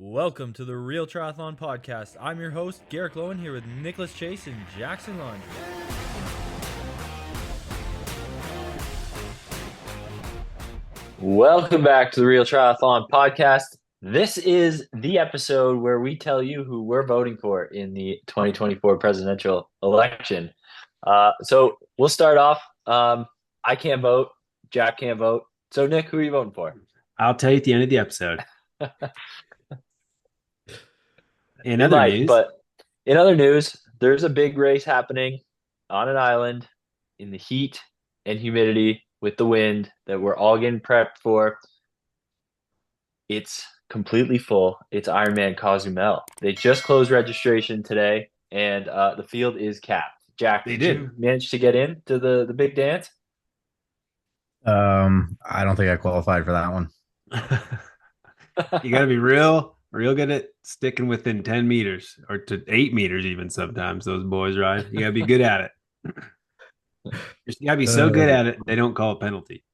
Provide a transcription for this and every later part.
Welcome to the Real Triathlon Podcast. I'm your host, Garrick here with Nicholas Chase and Jackson Laundry. Welcome back to the Real Triathlon Podcast. This is the episode where we tell you who we're voting for in the 2024 presidential election. So we'll start off. I can't vote. Jack can't vote. So, Nick, who are you voting for? I'll tell you at the end of the episode. In other news, there's a big race happening on an island in the heat and humidity with the wind that we're all getting prepped for. It's completely full. It's IRONMAN Cozumel. They just closed registration today, and the field is capped. Jack, did you manage to get into the big dance? I don't think I qualified for that one. You got to be real good at sticking within 10 meters or to 8 meters even sometimes. Those boys ride. You got to be good at it. You got to be so good at it, they don't call a penalty.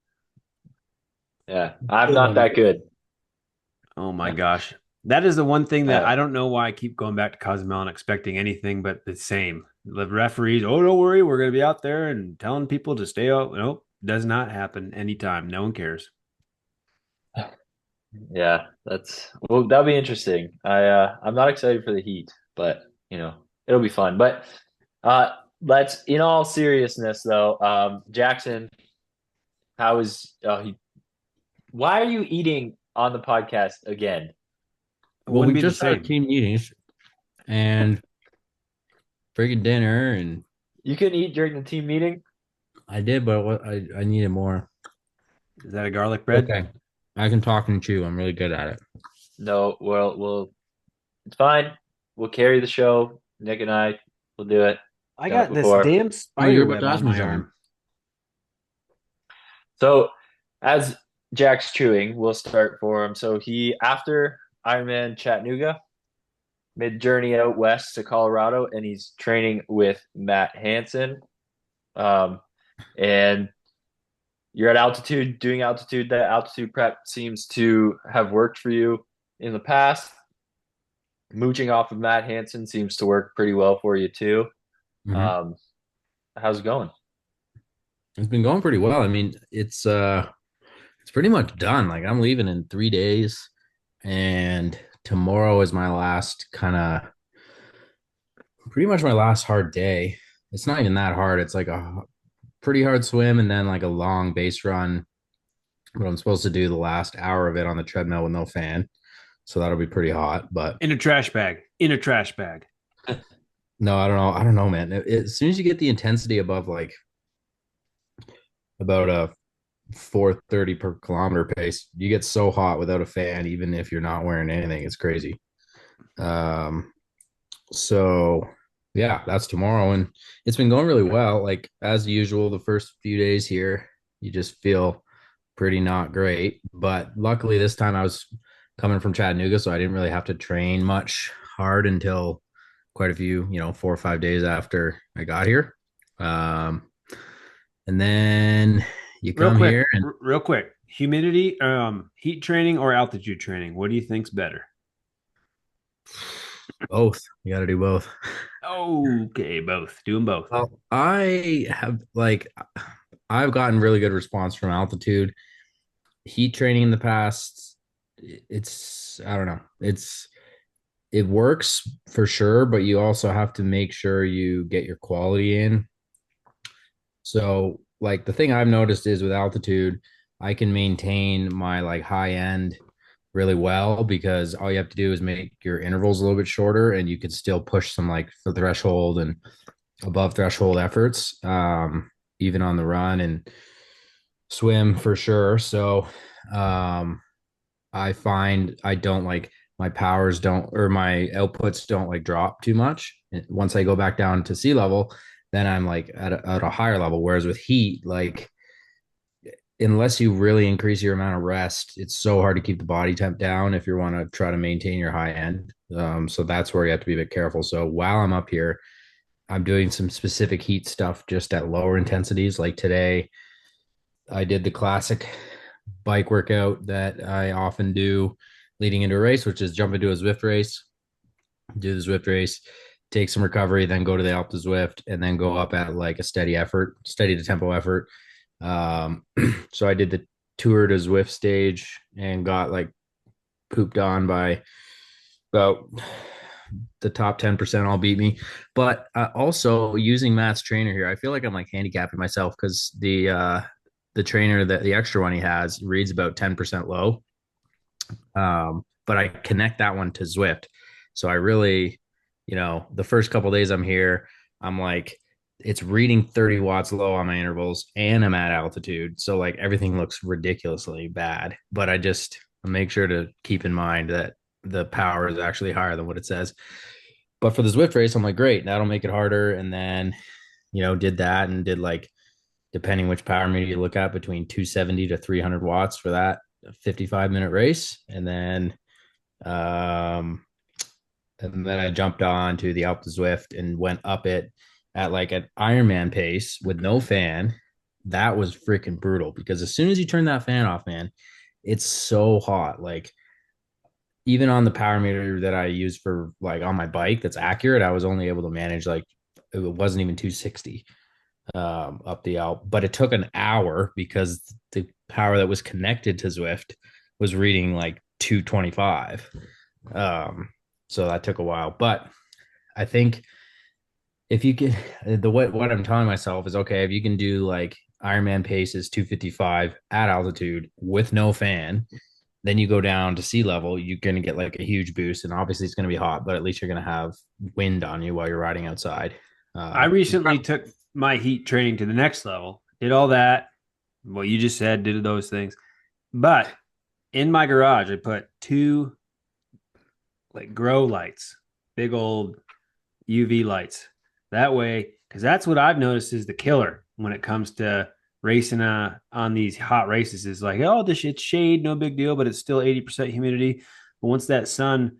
Yeah, I'm not that good. Oh, my gosh. That is the one thing that I don't know why I keep going back to Cozumel and expecting anything but the same. The referees, don't worry, we're going to be out there and telling people to stay out. Nope, does not happen anytime. No one cares. Yeah, that'll be interesting. I'm not excited for the heat, but it'll be fun. But let's, in all seriousness though, Jackson, why are you eating on the podcast again? Well, we just had team meetings and freaking dinner, and you couldn't eat during the team meeting? I did, but I needed more. Is that a garlic bread? Okay. I can talk and chew. I'm really good at it. No, well, it's fine. We'll carry the show. Nick and I will do it. I got this damn spider web on my arm. So, as Jack's chewing, we'll start for him. So he, after Ironman Chattanooga, mid journey out west to Colorado, and he's training with Matt Hansen. And you're at altitude, doing altitude. That altitude prep seems to have worked for you in the past. Mooching off of Matt Hansen seems to work pretty well for you too. Mm-hmm. How's it going? It's been going pretty well. I mean, it's pretty much done. Like, I'm leaving in 3 days, and tomorrow is my last pretty much my last hard day. It's not even that hard. It's like a pretty hard swim and then like a long base run. But I'm supposed to do the last hour of it on the treadmill with no fan. So that'll be pretty hot. But in a trash bag. No, I don't know, man. As soon as you get the intensity above like about a 430 per kilometer pace, you get so hot without a fan, even if you're not wearing anything. It's crazy. So yeah, that's tomorrow, and it's been going really well. Like, as usual, the first few days here, you just feel pretty not great. But luckily this time I was coming from Chattanooga, so I didn't really have to train much hard until quite a few, 4 or 5 days after I got here. And then you come here and real quick, humidity, heat training or altitude training, what do you think's better? Both. You got to do both. Okay, both. Doing both. Well, I've gotten really good response from altitude. Heat training in the past, I don't know. It works for sure, but you also have to make sure you get your quality in. So, like, the thing I've noticed is with altitude, I can maintain my like high end really well because all you have to do is make your intervals a little bit shorter, and you can still push some like the threshold and above threshold efforts, even on the run and swim for sure. So I find I don't like my powers don't, or my outputs don't like drop too much. And once I go back down to sea level, then I'm like at a higher level. Whereas with heat, like, unless you really increase your amount of rest, it's so hard to keep the body temp down if you want to try to maintain your high end. So that's where you have to be a bit careful. So while I'm up here, I'm doing some specific heat stuff just at lower intensities. Like today, I did the classic bike workout that I often do leading into a race, which is jump into a Zwift race, do the Zwift race, take some recovery, then go to the Alpe du Zwift, and then go up at like a steady to tempo effort. So I did the Tour to Zwift stage and got like pooped on by about the top 10% all beat me. But also using Matt's trainer here, I feel like I'm like handicapping myself because the trainer that the extra one he has reads about 10% low. But I connect that one to Zwift. So I really, the first couple days I'm here, I'm like, it's reading 30 watts low on my intervals and I'm at altitude. So like everything looks ridiculously bad, but I make sure to keep in mind that the power is actually higher than what it says. But for the Zwift race, I'm like, great, that'll make it harder. And then, did that and did like, depending which power meter you look at, between 270 to 300 watts for that 55-minute race. And then I jumped on to the Alpe du Zwift and went up it at like an Ironman pace with no fan. That was freaking brutal because as soon as you turn that fan off, man, it's so hot. Like even on the power meter that I use for like on my bike that's accurate, I was only able to manage like it wasn't even 260 up the Alp, but it took an hour because the power that was connected to Zwift was reading like 225. So that took a while, but I think if you can, what I'm telling myself is okay, if you can do like Ironman paces 255 at altitude with no fan, then you go down to sea level, you're going to get like a huge boost. And obviously it's going to be hot, but at least you're going to have wind on you while you're riding outside. I recently took my heat training to the next level, did all that, what you just said, did those things. But in my garage, I put 2 like grow lights, big old UV lights. That way, because that's what I've noticed is the killer when it comes to racing on these hot races is like, oh, this shit's shade, no big deal, but it's still 80% humidity. But once that sun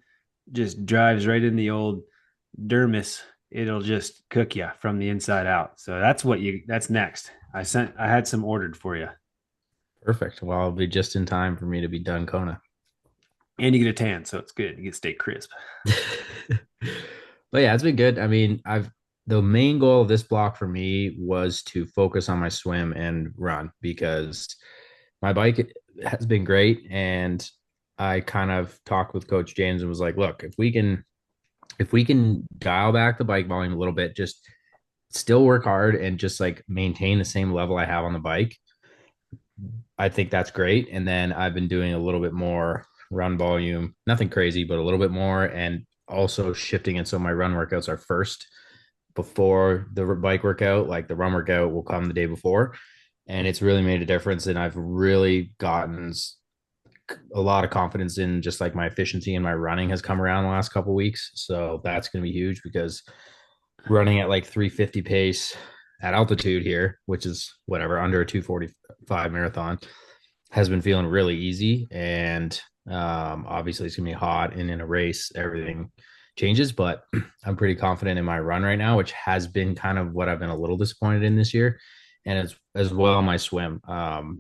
just drives right in the old dermis, it'll just cook you from the inside out. So that's next. I had some ordered for you. Perfect. Well, I'll be just in time for me to be done Kona. And you get a tan, so it's good. You get to stay crisp. But yeah, it's been good. I mean, the main goal of this block for me was to focus on my swim and run because my bike has been great. And I kind of talked with Coach James and was like, look, if we can dial back the bike volume a little bit, just still work hard and just like maintain the same level I have on the bike, I think that's great. And then I've been doing a little bit more run volume, nothing crazy, but a little bit more, and also shifting it so my run workouts are first before the bike workout. Like the run workout will come the day before, and it's really made a difference. And I've really gotten a lot of confidence in just like my efficiency and my running has come around the last couple of weeks. So that's going to be huge because running at like 350 pace at altitude here, which is whatever, under a 245 marathon, has been feeling really easy. And obviously it's gonna be hot, and in a race everything changes, but I'm pretty confident in my run right now, which has been kind of what I've been a little disappointed in this year. And as well my swim,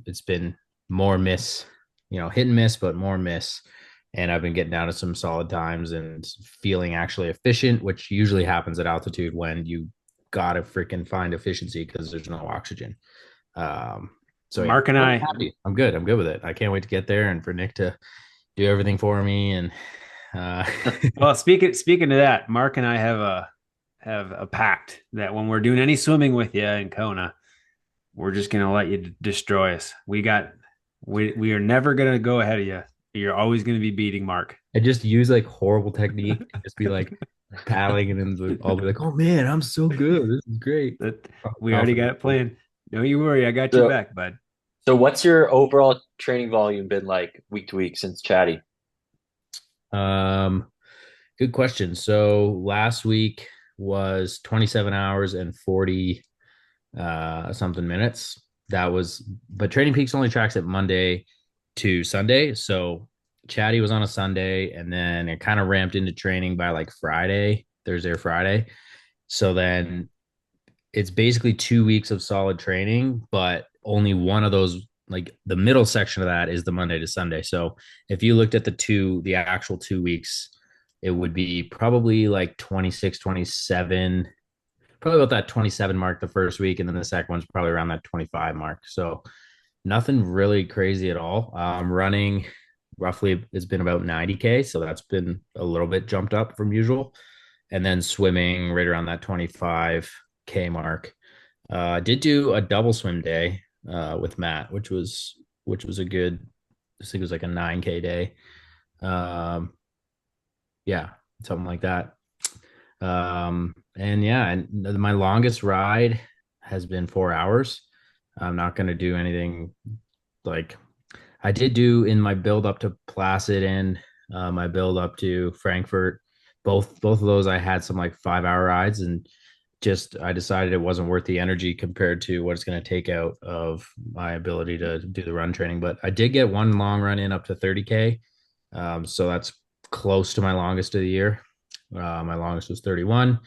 it's been more miss, hit and miss, but more miss. And I've been getting down to some solid times and feeling actually efficient, which usually happens at altitude when you gotta freaking find efficiency because there's no oxygen. So Mark and I'm good with it. I can't wait to get there and for Nick to do everything for me. And well, speaking of that, Mark and I have a pact that when we're doing any swimming with you in Kona, we're just gonna let you destroy us. We are never gonna go ahead of you. You're always gonna be beating Mark. I just use like horrible technique, just be like paddling, and then I'll be like, "Oh man, I'm so good. This is great." We already got it planned. Don't you worry, I got your back, bud. So what's your overall training volume been like week to week since Chatty? Good question. So last week was 27 hours and 40 something minutes. But Training Peaks only tracks it Monday to Sunday. So Chatty was on a Sunday, and then it kind of ramped into training by like Thursday or Friday. So then it's basically 2 weeks of solid training, but only one of those like the middle section of that is the Monday to Sunday. So if you looked at the actual 2 weeks, it would be probably like 26, 27, probably about that 27 mark the first week. And then the second one's probably around that 25 mark. So nothing really crazy at all. Running roughly has been about 90K. So that's been a little bit jumped up from usual. And then swimming right around that 25K mark. I did do a double swim day with Matt, which was a good, I think it was like a 9K day. Yeah, something like that. And my longest ride has been 4 hours. I'm not going to do anything like I did do in my build up to Placid and my build up to Frankfurt. Both of those I had some like 5 hour rides, and just I decided it wasn't worth the energy compared to what it's going to take out of my ability to do the run training. But I did get one long run in up to 30K. So that's close to my longest of the year. My longest was 31.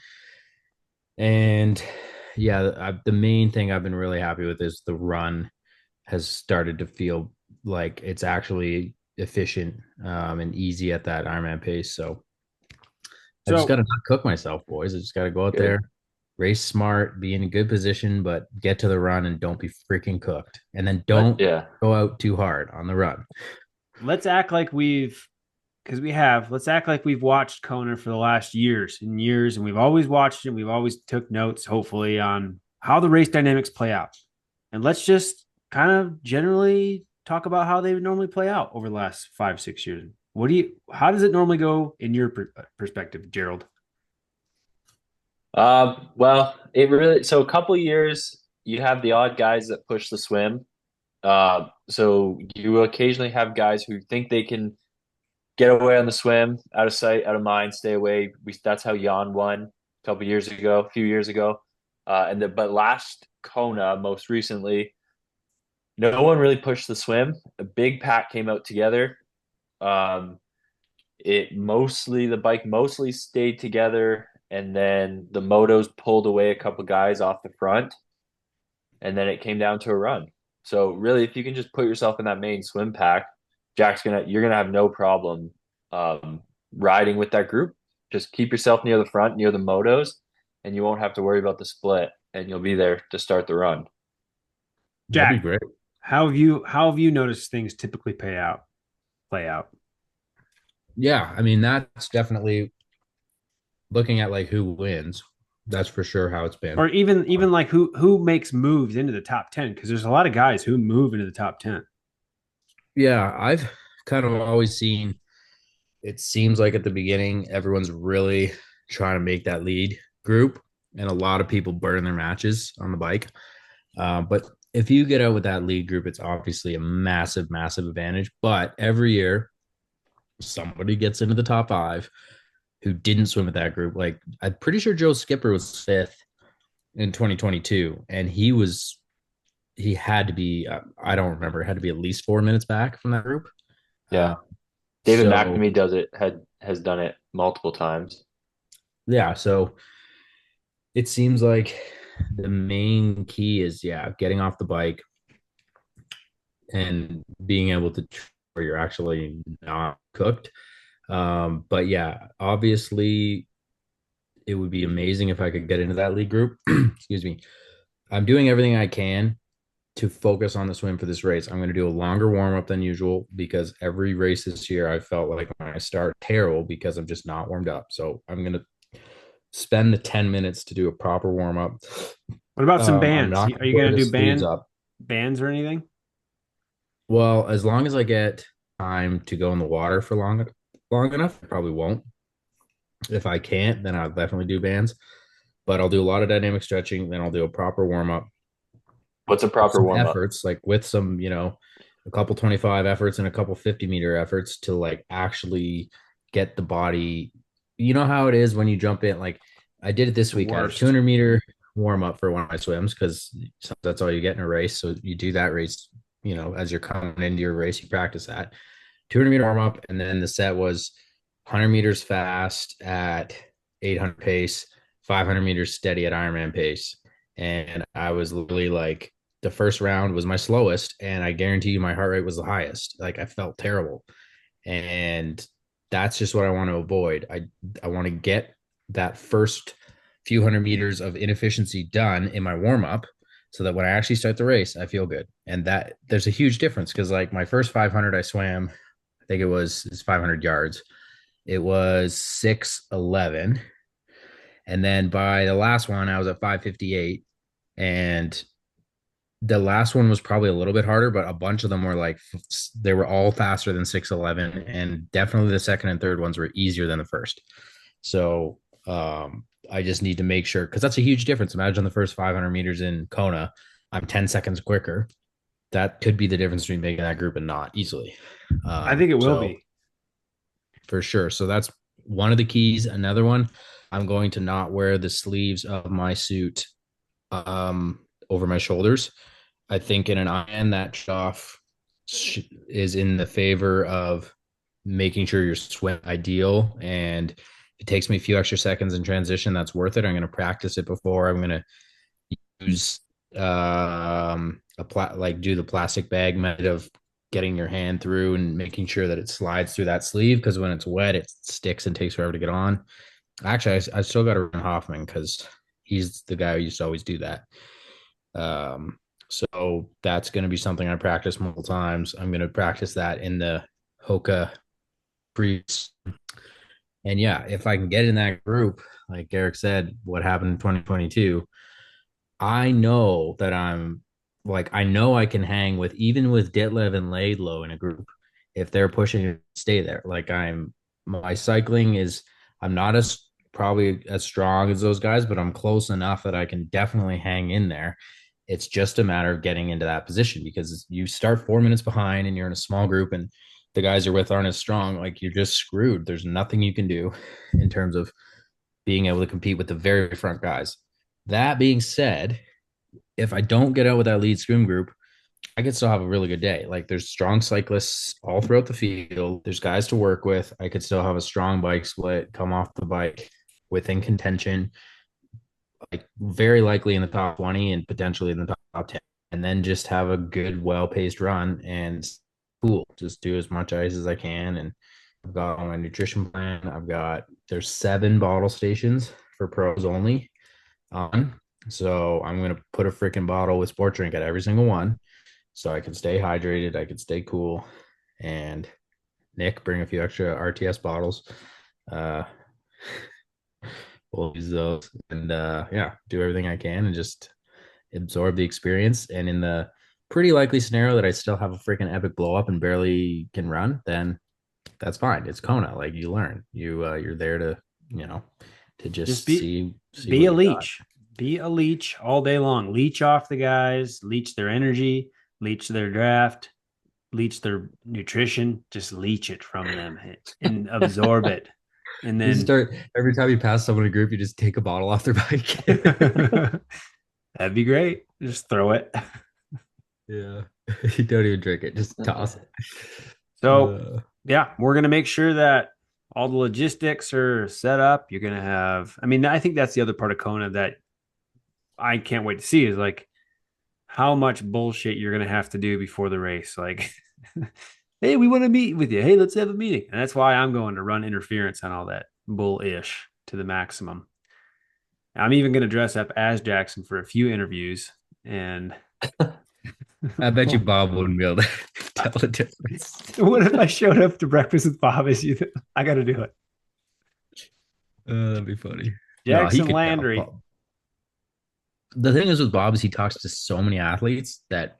And yeah, the main thing I've been really happy with is the run has started to feel like it's actually efficient and easy at that Ironman pace. So I just got to not cook myself, boys. I just got to go out there, race smart, be in a good position, but get to the run and don't be freaking cooked. And then don't go out too hard on the run. Let's act like let's act like we've watched KONA for the last years and years, and we've always watched it. We've always took notes, hopefully, on how the race dynamics play out. And let's just kind of generally talk about how they would normally play out over the last 5-6 years. How does it normally go in your perspective, Gerald? Well, so a couple of years you have the odd guys that push the swim. So you occasionally have guys who think they can get away on the swim, out of sight, out of mind, stay away. That's how Jan won a few years ago. But last KONA, most recently, no one really pushed the swim. A big pack came out together. The bike mostly stayed together, and then the motos pulled away a couple guys off the front, and then it came down to a run. So really, if you can just put yourself in that main swim pack, you're gonna have no problem riding with that group. Just keep yourself near the front, near the motos, and you won't have to worry about the split, and you'll be there to start the run. Jack, that'd be great. How have you noticed things typically play out? Yeah, I mean, that's definitely looking at like who wins. That's for sure how it's been. Or even like who makes moves into the top 10, because there's a lot of guys who move into the top 10. Yeah, I've kind of always seen, it seems like at the beginning everyone's really trying to make that lead group, and a lot of people burn their matches on the bike. But if you get out with that lead group, it's obviously a massive, massive advantage. But every year, somebody gets into the top 5 who didn't swim with that group. Like, I'm pretty sure Joe Skipper was 5th in 2022, and he had to be, I don't remember, it had to be at least 4 minutes back from that group. Yeah. David McNamee has done it multiple times. Yeah. So it seems like the main key is, getting off the bike and being able to where you're actually not cooked. But yeah, obviously it would be amazing if I could get into that league group. Excuse me. I'm doing everything I can to focus on the swim for this race. I'm going to do a longer warm-up than usual, because every race this year I felt like when I start terrible because I'm just not warmed up. So I'm going to spend the 10 minutes to do a proper warm-up. What about some bands? Are you going to do bands or anything? Well, as long as I get time to go in the water for long enough, I probably won't. If I can't, then I'll definitely do bands. But I'll do a lot of dynamic stretching, then I'll do a proper warm-up. What's a proper warm-up? Efforts, like with some, a couple 25 efforts and a couple 50-meter efforts to like actually get the body. You know how it is when you jump in. Like I did it this week. I had a 200-meter warm-up for one of my swims, because that's all you get in a race. So you do that race, as you're coming into your race, you practice that 200-meter warm-up, and then the set was 100 meters fast at 800 pace, 500 meters steady at Ironman pace. And I was literally like the first round was my slowest, and I guarantee you my heart rate was the highest. Like I felt terrible. And that's just what I want to avoid. I want to get that first few hundred meters of inefficiency done in my warm up so that when I actually start the race, I feel good. And that there's a huge difference because like my first 500 I swam, I think it's 500 yards. It was 6:11. And then by the last one, I was at 5:58. And the last one was probably a little bit harder, but a bunch of them were like they were all faster than 6:11, and definitely the second and third ones were easier than the first. So I just need to make sure because that's a huge difference. Imagine the first 500 meters in Kona, I'm 10 seconds quicker. That could be the difference between making that group and not easily. I think it will be for sure. So that's one of the keys. Another one, I'm going to not wear the sleeves of my suit over my shoulders. I think in an iron that trough is in the favor of making sure your swim ideal. And if it takes me a few extra seconds in transition, that's worth it. I'm going to practice it before. I'm going to use do the plastic bag method of getting your hand through and making sure that it slides through that sleeve. Because when it's wet, it sticks and takes forever to get on. Actually, I still got to run Hoffman because he's the guy who used to always do that. So that's going to be something I practice multiple times. I'm going to practice that in the Hoka briefs. And yeah, if I can get in that group, like Garrick said, what happened in 2022, I know that I know I can hang with even with Ditlev and Laidlow in a group if they're pushing to stay there. Like my cycling is, I'm not probably as strong as those guys, but I'm close enough that I can definitely hang in there. It's just a matter of getting into that position because you start 4 minutes behind and you're in a small group and the guys you're with aren't as strong. Like you're just screwed. There's nothing you can do in terms of being able to compete with the very front guys. That being said, if I don't get out with that lead swim group, I could still have a really good day. Like there's strong cyclists all throughout the field. There's guys to work with. I could still have a strong bike split, come off the bike within contention, like very likely in the top 20 and potentially in the top 10, and then just have a good, well-paced run and cool. Just do as much ice as I can. And I've got on my nutrition plan. There's 7 bottle stations for pros only on. So I'm going to put a freaking bottle with sport drink at every single one so I can stay hydrated. I can stay cool. And Nick, bring a few extra RTS bottles. We'll use those and do everything I can and just absorb the experience. And in the pretty likely scenario that I still have a freaking epic blow up and barely can run, then that's fine. It's Kona. Like you learn, you're there to, to just be a leech. Be a leech all day long. Leech off the guys, leech their energy, leech their draft, leech their nutrition. Just leech it from them and absorb it. And then you start every time you pass someone in a group, you just take a bottle off their bike. That'd be great. Just throw it. Yeah. You don't even drink it. Just toss it. So we're going to make sure that all the logistics are set up. You're going to have, I think that's the other part of Kona that I can't wait to see is like how much bullshit you're going to have to do before the race. Like, hey, we want to meet with you. Hey, let's have a meeting. And that's why I'm going to run interference and all that bullish to the maximum. I'm even going to dress up as Jackson for a few interviews. And I bet you Bob wouldn't be able to tell the difference. What if I showed up to breakfast with Bob? I got to do it. That'd be funny. Jackson Landry. The thing is with Bob is he talks to so many athletes that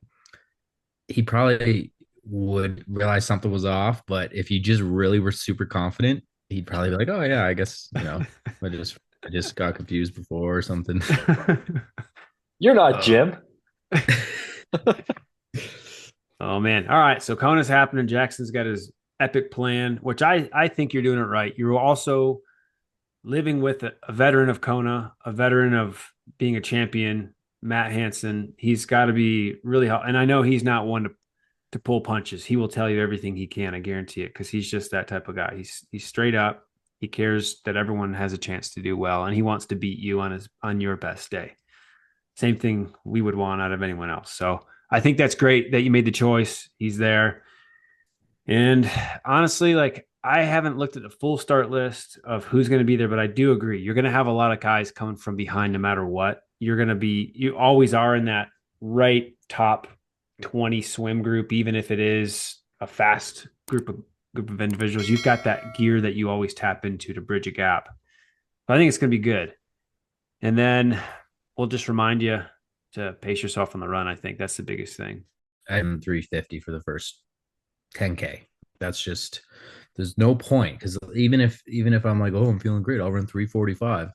he probably would realize something was off. But if you just really were super confident, he'd probably be like, "Oh yeah, I guess I just got confused before or something." You're not Jim. Oh man! All right, so Kona's happening. Jackson's got his epic plan, which I think you're doing it right. You're also living with a veteran of Kona, a veteran of being a champion, Matt Hansen. He's got to be really hot. And I know he's not one to pull punches. He will tell you everything he can. I guarantee it. Cause he's just that type of guy. He's straight up. He cares that everyone has a chance to do well. And he wants to beat you on your best day. same thing we would want out of anyone else. So I think that's great that you made the choice. He's there. And honestly, like I haven't looked at the full start list of who's going to be there, but I do agree. You're going to have a lot of guys coming from behind no matter what. You always are in that right top 20 swim group, even if it is a fast group of individuals. You've got that gear that you always tap into to bridge a gap. So I think it's going to be good. And then we'll just remind you to pace yourself on the run. I think that's the biggest thing. I'm 350 for the first 10K. That's just, there's no point, because even if I'm like, oh, I'm feeling great, I'll run 345.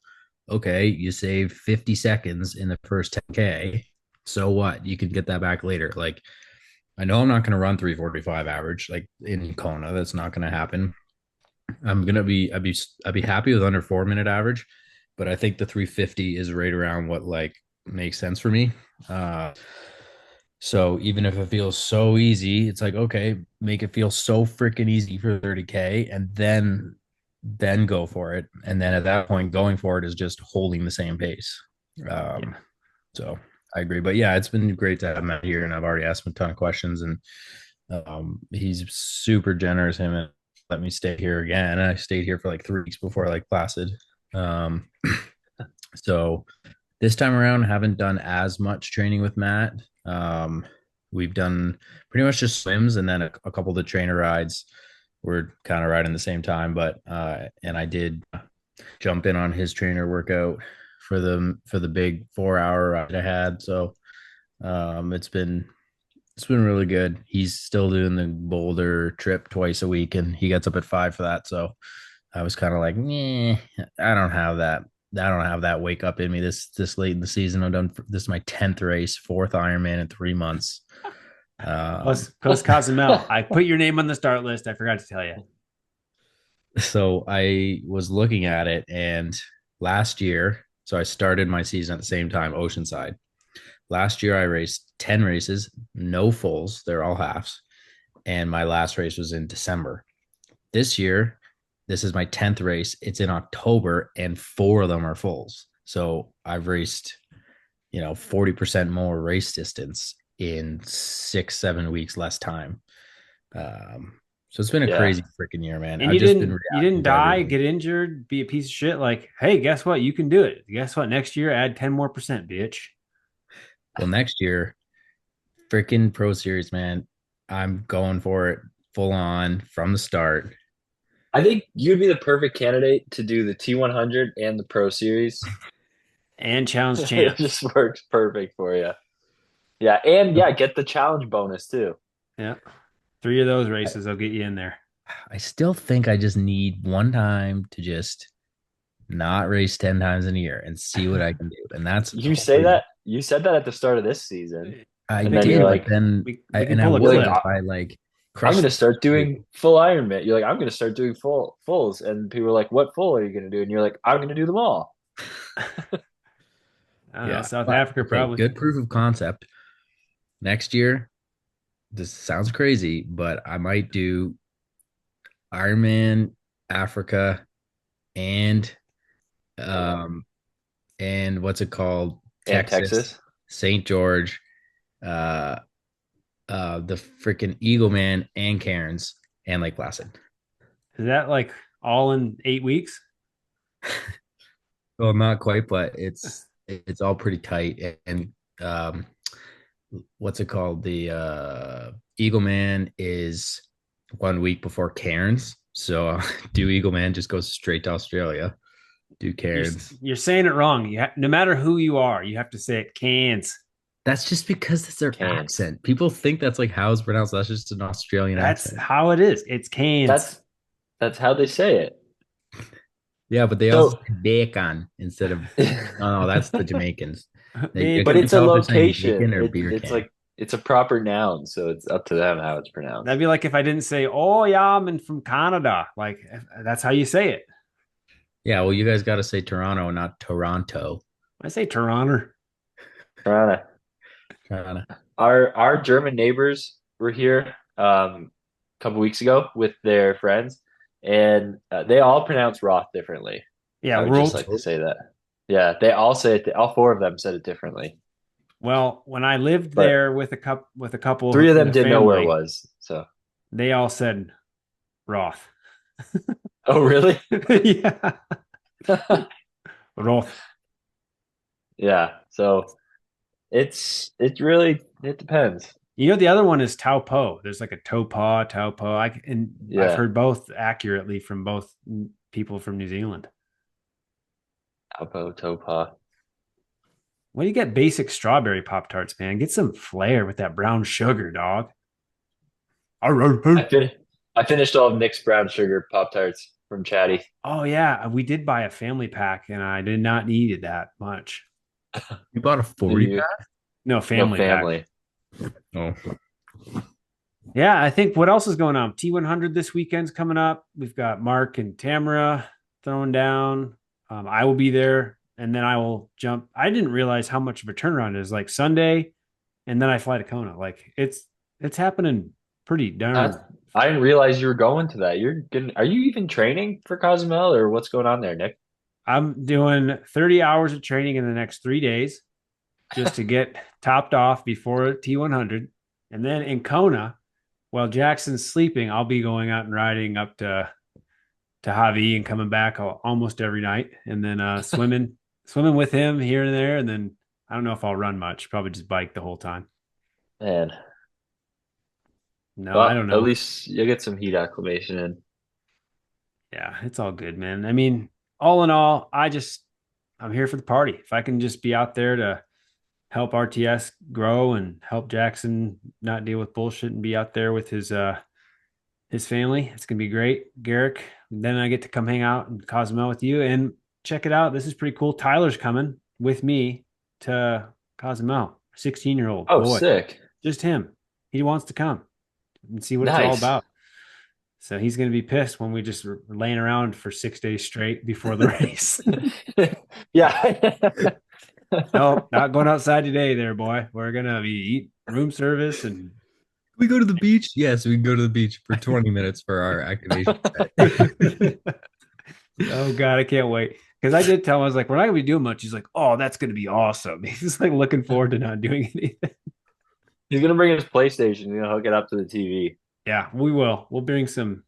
Okay, you save 50 seconds in the first 10K. So what? You can get that back later. Like, I know I'm not going to run 345 average like in Kona. That's not going to happen. I'd be happy with under 4 minute average, but I think the 350 is right around what like makes sense for me. So even if it feels so easy, it's like, okay, make it feel so freaking easy for 30K and then go for it. And then at that point, going for it is just holding the same pace. So I agree. But yeah, it's been great to have Matt here, and I've already asked him a ton of questions, and he's super generous. Him and let me stay here again. And I stayed here for like 3 weeks before like Placid. So this time around, haven't done as much training with Matt. We've done pretty much just swims, and then a couple of the trainer rides. We're kind of riding the same time, but and I did jump in on his trainer workout for the big 4-hour ride I had. So it's been really good. He's still doing the Boulder trip twice a week, and he gets up at 5 for that. So I was kind of like, I don't have that wake up in me this late in the season. This is my 10th race, 4th Ironman in 3 months. Plus Cozumel. I put your name on the start list. I forgot to tell you. So I was looking at it, and last year, so I started my season at the same time, Oceanside. Last year I raced 10 races, no fulls. They're all halves. And my last race was in December. This year, this is my 10th race. It's in October, and 4 of them are fulls. So I've raced, 40% more race distance in 6-7 weeks less time. So it's been a crazy freaking year, man. And you didn't die, get injured, be a piece of shit. Like, hey, guess what? You can do it. Guess what? Next year, add 10 more percent, bitch. Well, next year, freaking Pro Series, man. I'm going for it full on from the start. I think you'd be the perfect candidate to do the T100 and the Pro Series. And Challenge Champ. It just works perfect for you. Yeah, and get the challenge bonus too. Yeah. 3 of those races, I'll get you in there. I still think I just need one time to just not race 10 times in a year and see what I can do. And that's you said that at the start of this season. I did, like, then I'm going to start doing full Ironman. You're like, I'm going to start doing fulls, and people are like, what full are you going to do? And you're like, I'm going to do them all. South Africa probably good proof of concept. Next year, this sounds crazy, but I might do Ironman Africa and what's it called? Texas, St. George, the freaking Eagle Man and Cairns and Lake Placid. Is that like all in 8 weeks? Well, not quite, but it's all pretty tight. And what's it called? The Eagle Man is 1 week before Cairns. So do Eagle Man, just goes straight to Australia. Do Cairns. You're saying it wrong. No matter who you are, you have to say it Cairns. That's just because it's their accent. People think that's like how it's pronounced. That's just an Australian accent. That's how it is. It's Cairns. That's how they say it. Yeah, but they also say bacon instead of oh, that's the Jamaicans. But it's a location. It's a proper noun, so it's up to them how it's pronounced. That'd be like if I didn't say, "Oh yeah, I'm from Canada." Like that's how you say it. Yeah, well, you guys got to say Toronto and not Toronto. I say Toronto. Toronto. Our German neighbors were here a couple weeks ago with their friends, and they all pronounce Roth differently. Yeah, I would just like to say that. Yeah, they all say it. All 4 of them said it differently. Well, when I lived there with a couple, three of them didn't know where it was, so they all said Roth. Oh, really? Yeah. Roth. Yeah. So it depends. You know, the other one is Taupo. There's like a Taupo. I've heard both accurately from both people from New Zealand. Taupo. When you get basic strawberry Pop-Tarts, man, get some flair with that brown sugar, dog. I finished all of Nick's brown sugar Pop-Tarts from Chatty. Oh, yeah. We did buy a family pack, and I did not need it that much. You bought a 40 pack? No, family pack. Oh. Yeah, I think what else is going on? T100 this weekend's coming up. We've got Mark and Tamara throwing down. I will be there, and then I will jump. I didn't realize how much of a turnaround it is. Like Sunday, and then I fly to Kona. Like it's happening pretty darn. I didn't realize you were going to that. Are you even training for Cozumel, or what's going on there, Nick? I'm doing 30 hours of training in the next 3 days just to get topped off before T100. And then in Kona, while Jackson's sleeping, I'll be going out and riding up to Javi and coming back almost every night. And then swimming with him here and there. And then I don't know if I'll run much, probably just bike the whole time. Man. No, I don't know. At least you'll get some heat acclimation in. Yeah, it's all good, man. I mean, all in all, I'm here for the party. If I can just be out there to help RTS grow and help Jackson not deal with bullshit and be out there with his family, it's gonna be great. Garrick, then I get to come hang out in Cozumel with you and check it out. This is pretty cool. Tyler's coming with me to Cozumel, 16-year-old boy. Sick. Just him. He wants to come and see what it's all about. So he's going to be pissed when we just laying around for 6 days straight before the race. Yeah. No, not going outside today there, boy. We're going to be eat room service. And can we go to the beach? Yes, we can go to the beach for 20 minutes for our activation. Oh, God, I can't wait. Because I did tell him, I was like, we're not going to be doing much. He's like, oh, that's going to be awesome. He's like looking forward to not doing anything. He's going to bring his PlayStation and hook it up to the TV. Yeah, we will. We'll bring some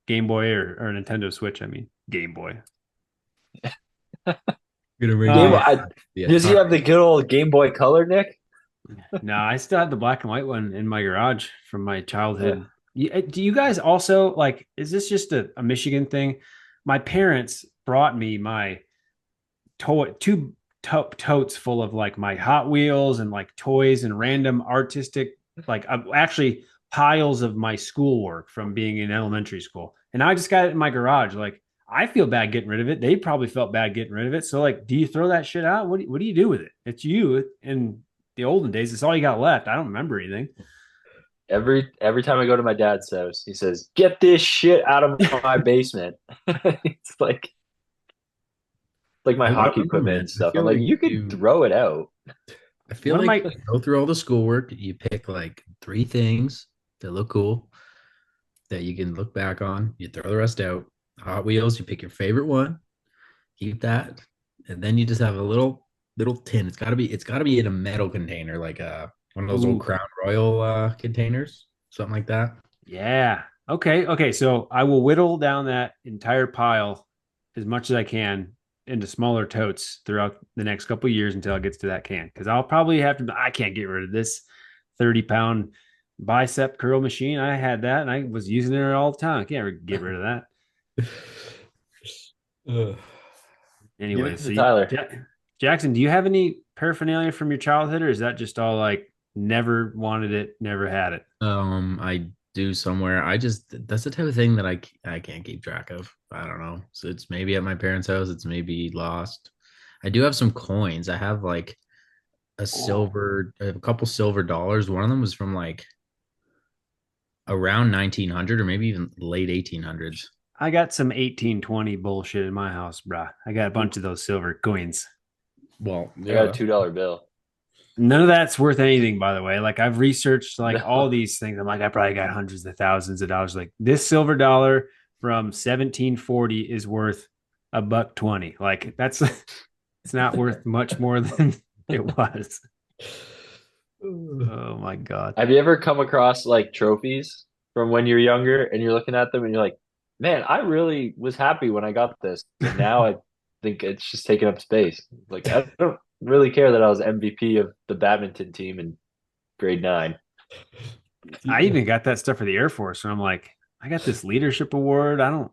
Game Boy or Nintendo Switch. I mean, Game Boy. Does he have the good old Game Boy Color, Nick? No, I still have the black and white one in my garage from my childhood. Yeah. Do you guys also like? Is this just a Michigan thing? My parents brought me my two totes full of like my Hot Wheels and like toys and random artistic like actually piles of my schoolwork from being in elementary school. And I just got it in my garage. Like, I feel bad getting rid of it. They probably felt bad getting rid of it. So like, do you throw that shit out? What do you do with it? It's you in the olden days. It's all you got left. I don't remember anything. Every time I go to my dad's house, he says, "Get this shit out of my basement." It's like my hockey equipment and stuff. I'm like, you could throw it out. I feel like you go through all the schoolwork. You pick like 3 things that look cool that you can look back on. You throw the rest out. Hot Wheels, you pick your favorite one, keep that, and then you just have a little tin. It's gotta be in a metal container, like one of those old Crown Royal containers, something like that. Yeah. Okay. So I will whittle down that entire pile as much as I can into smaller totes throughout the next couple of years until it gets to that can. Because I'll probably I can't get rid of this 30-pound bicep curl machine. I had that and I was using it all the time. I can't get rid of that. Anyway, so Tyler. Jackson, do you have any paraphernalia from your childhood, or is that just all like never wanted it, never had it? I do somewhere. That's the type of thing that I can't keep track of. I don't know. So it's maybe at my parents' house. It's maybe lost. I do have some coins. I have like a couple silver dollars. One of them was from like around 1900 or maybe even late 1800s. I got some 1820 bullshit in my house, bruh. I got a bunch of those silver coins. Well, I got a $2 bill. None of that's worth anything, by the way. Like, I've researched like all these things. I'm like, I probably got hundreds of thousands of dollars. Like, this silver dollar from 1740 is worth $1.20. Like, it's not worth much more than it was. Oh my God. Have you ever come across like trophies from when you're younger and you're looking at them and you're like, man, I really was happy when I got this. And now I think it's just taking up space. Like, I don't really care that I was MVP of the badminton team in grade 9. I even got that stuff for the Air Force, and I'm like, I got this leadership award. I don't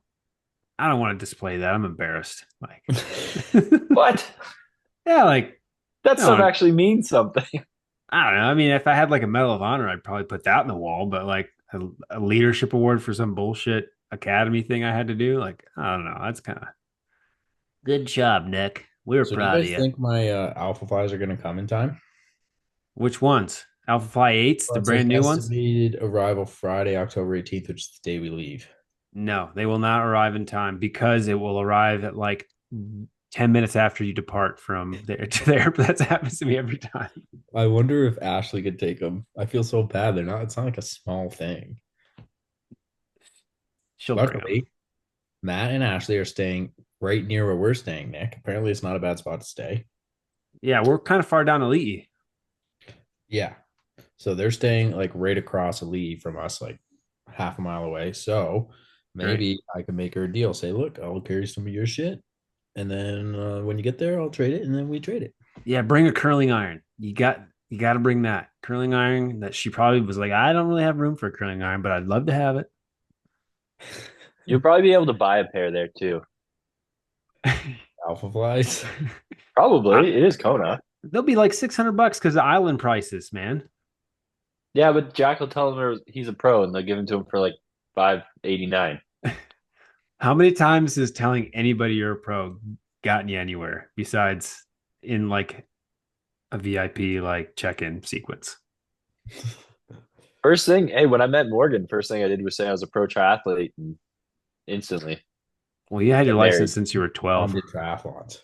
want to display that. I'm embarrassed. Like, What? yeah, like That stuff actually means something. I don't know. I mean, if I had like a Medal of Honor, I'd probably put that in the wall. But like a leadership award for some bullshit academy thing I had to do, like I don't know. That's kind of good job, Nick. We were proud do of you you. guys think my Alpha Flies are going to come in time? Which ones? Alpha Fly 8s, the brand new ones? Estimated arrival Friday, October 18th, which is the day we leave. No, they will not arrive in time because it will arrive at like 10 minutes after you depart from there to there. But that happens to me every time. I wonder if Ashley could take them. I feel so bad. They're not. It's not like a small thing. She'll bring 'em. Luckily, Matt and Ashley are staying right near where we're staying, Nick. Apparently, it's not a bad spot to stay. Yeah, we're kind of far down Elite. Yeah. So they're staying like right across a lead from us, like half a mile away. So maybe I can make her a deal. Say, look, I'll carry some of your shit. And then when you get there, I'll trade it. And then we trade it. Yeah, bring a curling iron. You got to bring that curling iron that she probably was like, I don't really have room for a curling iron, but I'd love to have it. You'll probably be able to buy a pair there too. Alpha Flies. Probably. It is Kona. They'll be like $600 because of island prices, man. Yeah, but Jack will tell him he's a pro and they'll give him to him for like $5.89. How many times has telling anybody you're a pro gotten you anywhere besides in like a VIP like check-in sequence? First thing, hey, when I met Morgan, first thing I did was say I was a pro triathlete and instantly. Well, you had your married. license since you were 12. Did triathlons.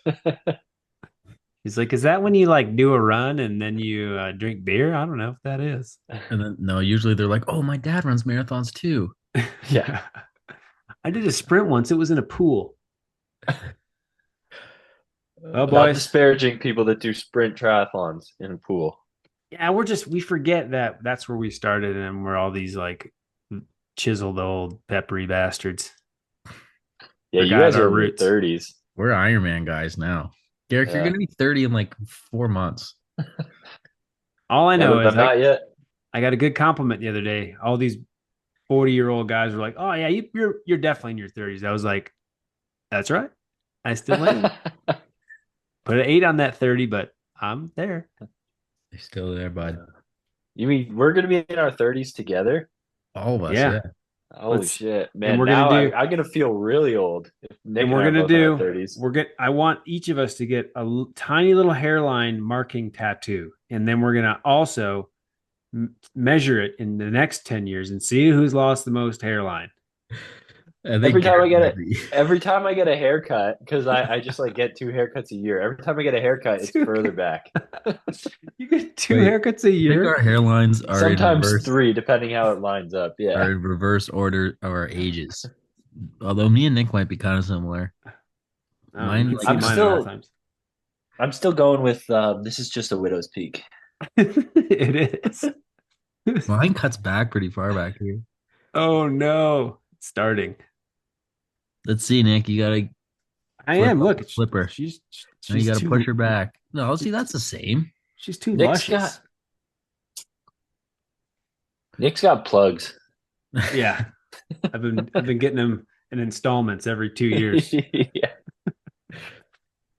He's like, is that when you like do a run and then you drink beer? I don't know if that is. And then no, usually they're like, oh, my dad runs marathons too. Yeah. I did a sprint once. It was in a pool. Oh, boys. Not disparaging people that do sprint triathlons in a pool. Yeah, we forget that that's where we started and we're all these like chiseled old peppery bastards. Yeah, you guys are in your 30s. We're Ironman guys now. Garrick, you're going to be 30 in like 4 months. All I know is not yet. I got a good compliment the other day. All these 40-year-old guys were like, "Oh yeah, you're definitely in your 30s." I was like, "That's right. I still am." Put an 8 on that 30, but I'm there. You're still there, bud. You mean we're going to be in our 30s together? All of us, yeah. Holy shit, man! We're now gonna I'm gonna feel really old. And we're gonna do. I want each of us to get a tiny little hairline marking tattoo, and then we're gonna also measure it in the next 10 years and see who's lost the most hairline. Every time I get a haircut, because I just like get 2 haircuts a year. Every time I get a haircut, it's further back. You get 2 haircuts a year. I think our hairlines are sometimes 3, depending how it lines up. Yeah, are in reverse order of our ages. Although me and Nick might be kind of similar. I'm still going with this is just a widow's peak. It is. Mine cuts back pretty far back here. Oh no, it's starting. Let's see, Nick. You gotta. I am. Look, flipper. She's you gotta push her back. No, see, that's the same. She's too luscious. Nick's got plugs. Yeah, I've been getting them in installments every 2 years. Yeah.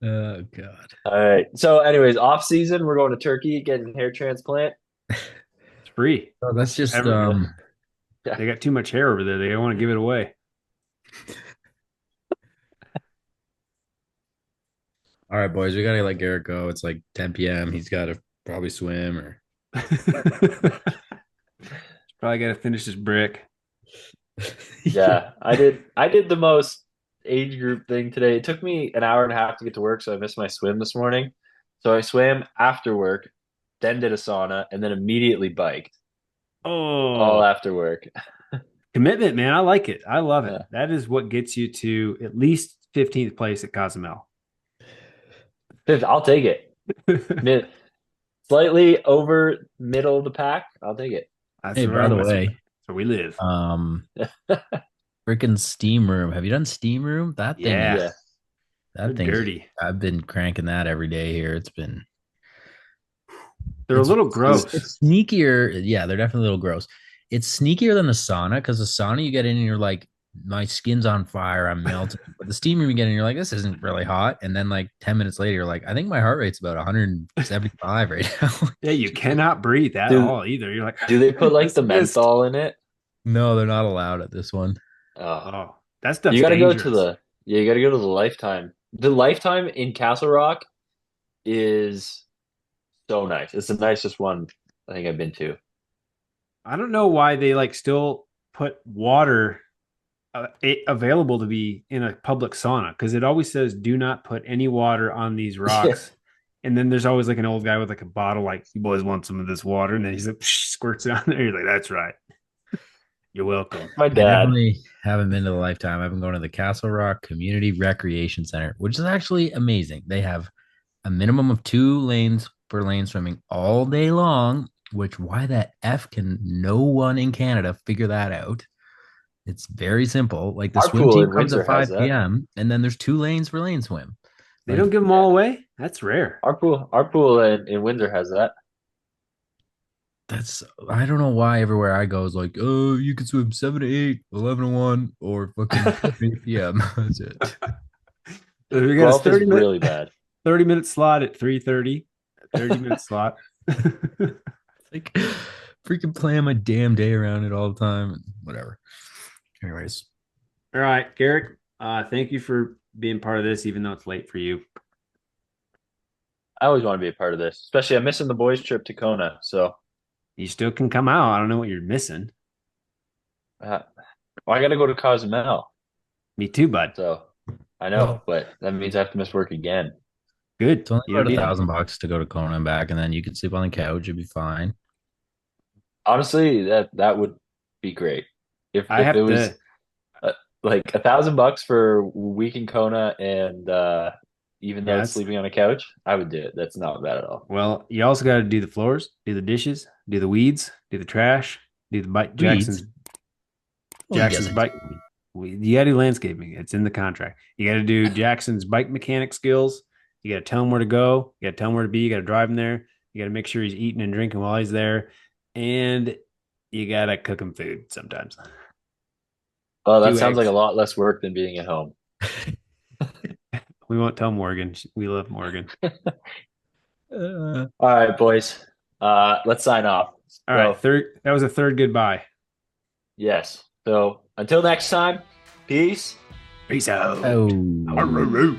Oh God. All right. So, anyways, off season, we're going to Turkey getting hair transplant. It's free. Oh, that's just They got too much hair over there. They don't want to give it away. All right, boys, we gotta let Garrett go. It's like 10 p.m. He's got to probably swim or. Probably got to finish this brick. Yeah, I did the most age group thing today. It took me an hour and a half to get to work, so I missed my swim this morning. So I swam after work, then did a sauna, and then immediately biked. Oh, all after work. Commitment, man. I like it. I love it. That is what gets you to at least 15th place at Cozumel. I'll take it. slightly over middle of the pack. I'll take it. That's Hey, by the way, where we live. Freaking steam room. Have you done steam room? That thing Yeah. is that thing's dirty. I've been cranking that every day here. They're a little gross. It's sneakier. Yeah, they're definitely a little gross. It's sneakier than the sauna because the sauna you get in and you're like, my skin's on fire, I'm melting. But the steam room you get in, you're like, this isn't really hot. And then like 10 minutes later, you're like, I think my heart rate's about 175 right now. Yeah, you cannot breathe at all either. You're like, do they put like the menthol in it? No, they're not allowed at this one. Oh, that's you gotta go to the Lifetime. The Lifetime in Castle Rock is so nice. It's the nicest one I think I've been to. I don't know why they like still put water available to be in a public sauna, because it always says do not put any water on these rocks. And then there's always like an old guy with like a bottle, like, you boys want some of this water, and then he's like squirts it on there. You're like, that's right. You're welcome. My I dad. definitely haven't been to the Lifetime. I've been going to the Castle Rock Community Recreation Center, which is actually amazing. They have a minimum of 2 lanes for lane swimming all day long, which why the F can no one in Canada figure that out? It's very simple. Like the Our swim pool team in comes Windsor at 5 has that. p.m. and then there's 2 lanes for lane swim. They don't give them all away? That's rare. Our pool in Windsor has that. I don't know why everywhere I go is like, oh, you can swim 7 to 8, 11 to 1, or fucking 3 p.m. That's it. So we got a 30-minute, really bad. 30-minute slot at 3:30. 30-minute slot. Like freaking plan my damn day around it all the time. Whatever. Anyways. All right, Garrick. Thank you for being part of this, even though it's late for you. I always want to be a part of this, especially I'm missing the boys' trip to Kona. So you still can come out. I don't know what you're missing. I got to go to Cozumel. Me too, bud. So I know, but that means I have to miss work again. Good. It's only about $1,000 to go to Kona and back, and then you can sleep on the couch. You'd be fine. Honestly, that would be great. If it was like $1,000 for a week in Kona, and even though it's sleeping on a couch, I would do it. That's not bad at all. Well, you also got to do the floors, do the dishes, do the weeds, do the trash, do the bike. Jackson's bike. You got to do landscaping. It's in the contract. You got to do Jackson's bike mechanic skills. You got to tell him where to go. You got to tell him where to be. You got to drive him there. You got to make sure he's eating and drinking while he's there. And you got to cook him food sometimes. Well, that sounds like a lot less work than being at home. We won't tell Morgan. We love Morgan. All right, boys. Let's sign off. All right. That was a third goodbye. Yes. So until next time, peace. Peace out. Oh.